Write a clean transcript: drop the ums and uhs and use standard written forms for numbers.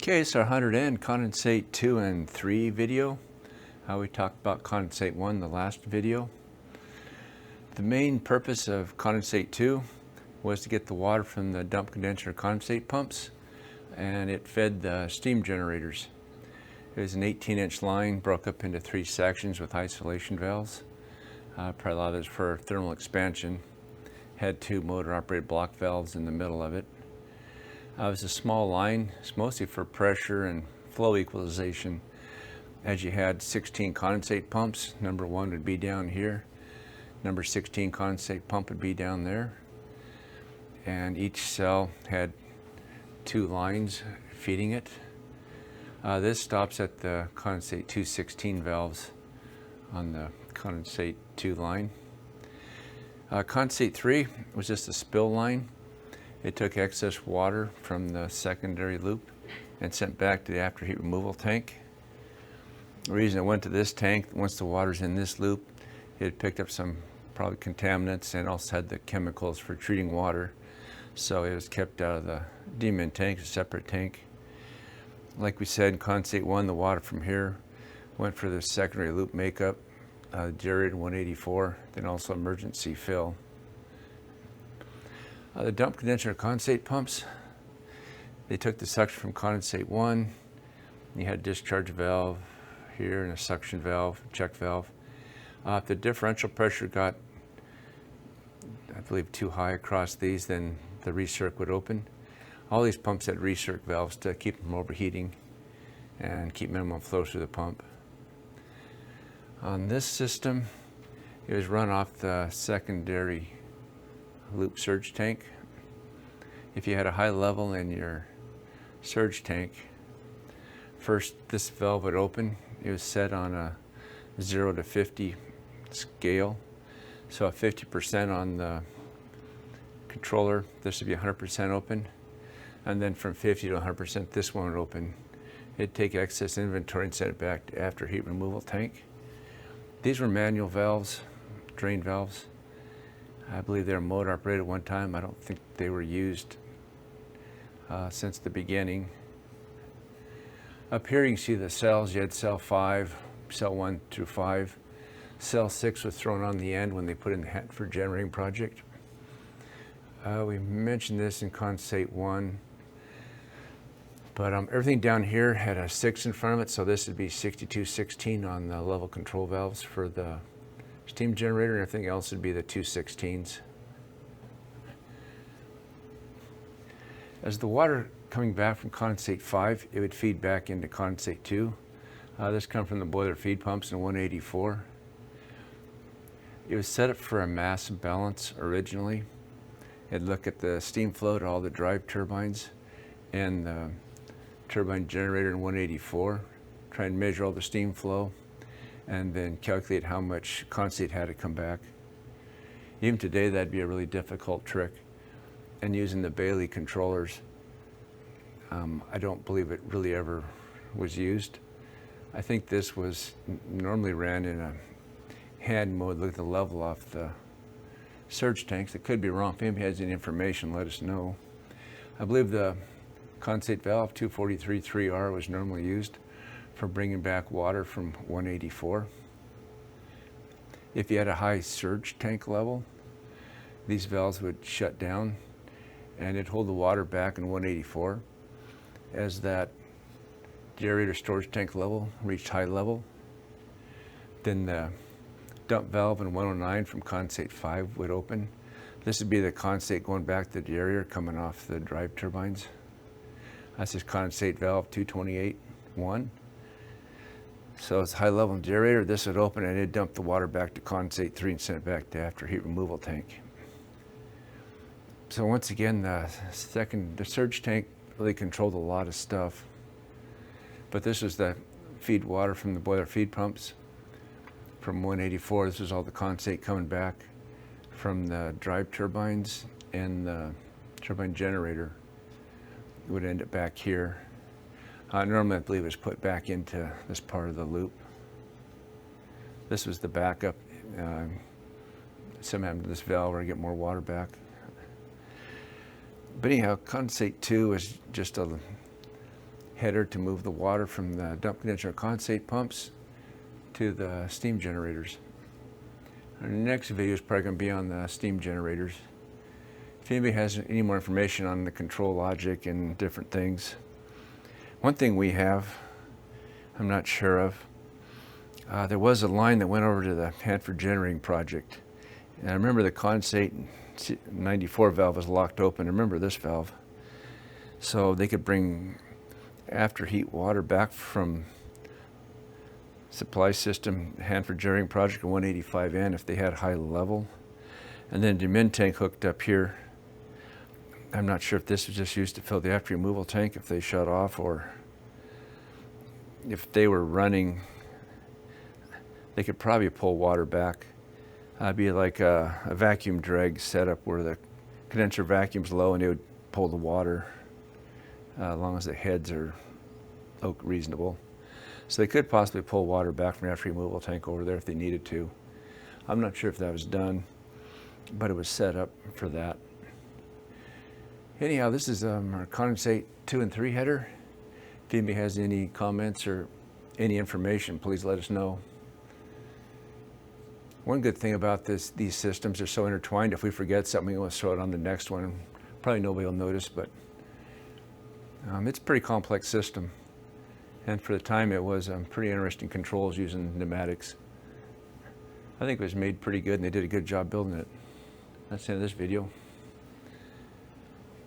Okay, it's our 100N Condensate 2 and 3 video. We talked about Condensate 1 the last video. The main purpose of Condensate 2 was to get the water from the dump condenser condensate pumps, and it fed the steam generators. It was an 18-inch line, broke up into 3 sections with isolation valves. Probably a lot of this for thermal expansion. Had 2 motor-operated block valves in the middle of it. It was a small line. It's mostly for pressure and flow equalization. As you had 16 condensate pumps, number 1 would be down here. Number 16 condensate pump would be down there. And each cell had 2 lines feeding it. This stops at the condensate 216 valves on the condensate 2 line. Condensate 3 was just a spill line. It took excess water from the secondary loop and sent back to the after heat removal tank. The reason it went to this tank, once the water's in this loop, it picked up some probably contaminants and also had the chemicals for treating water. So it was kept out of the demon tank, a separate tank. Like we said in Condensate 1, the water from here went for the secondary loop makeup, generator 184, then also emergency fill. The dump condenser condensate pumps, they took the suction from Condensate 1. You had a discharge valve here and a suction valve, check valve. If the differential pressure got, I believe, too high across these, then the recirc would open. All these pumps had recirc valves to keep them overheating and keep minimum flow through the pump. On this system, it was run off the secondary loop surge tank. If you had a high level in your surge tank, first this valve would open. It was set on a 0 to 50 scale. So at 50% on the controller, this would be 100% open. And then from 50 to 100%, this one would open. It'd take excess inventory and send it back to after heat removal tank. These were manual valves, drain valves. I believe they were motor operated at one time. I don't think they were used since the beginning. Up here you can see the cells. You had cell 5, cell 1 through 5. Cell 6 was thrown on the end when they put in the Hanford generating project. We mentioned this in Condensate 1, but everything down here had a 6 in front of it, so this would be 6216 on the level control valves for the steam generator, and everything else would be the 216s. As the water coming back from Condensate 5, it would feed back into Condensate 2. This comes from the boiler feed pumps in 184. It was set up for a mass balance originally. It'd look at the steam flow to all the drive turbines and the turbine generator in 184, try and measure all the steam flow, and then calculate how much condensate had to come back. Even today, that'd be a really difficult trick. And using the Bailey controllers, I don't believe it really ever was used. I think this was normally ran in a hand mode, look at the level off the surge tanks. It could be wrong. If anybody has any information, let us know. I believe the condensate valve 243-3R was normally used for bringing back water from 184. If you had a high surge tank level, these valves would shut down and it'd hold the water back in 184. As that generator storage tank level reached high level, then the dump valve in 109 from Condensate 5 would open. This would be the condensate going back to the generator coming off the drive turbines. That's this condensate valve 228-1. So it's high level generator, this would open and it'd dump the water back to Condensate 3 and send it back to after heat removal tank. So once again, the surge tank really controlled a lot of stuff. But this was the feed water from the boiler feed pumps from 184. This was all the condensate coming back from the drive turbines, and the turbine generator would end up back here. Normally, I believe it was put back into this part of the loop. This was the backup. Something happened to this valve where I get more water back. But anyhow, Condensate 2 is just a header to move the water from the dump condenser and condensate pumps to the steam generators. Our next video is probably going to be on the steam generators. If anybody has any more information on the control logic and different things. One thing we have, I'm not sure of, there was a line that went over to the Hanford generating project. And I remember the condensate 94 valve was locked open. I remember this valve. So they could bring after heat water back from supply system Hanford generating project at 185N if they had high level. And then the min tank hooked up here. I'm not sure if this was just used to fill the after removal tank if they shut off, or if they were running, they could probably pull water back. It'd be like a vacuum drag setup where the condenser vacuum's low and it would pull the water as long as the heads are reasonable. So they could possibly pull water back from the after removal tank over there if they needed to. I'm not sure if that was done, but it was set up for that. Anyhow, this is our condensate 2 and 3 header. If anybody has any comments or any information, please let us know. One good thing about these systems are so intertwined. If we forget something, we'll throw it on the next one. Probably nobody will notice, but it's a pretty complex system. And for the time, it was pretty interesting controls using pneumatics. I think it was made pretty good, and they did a good job building it. That's the end of this video.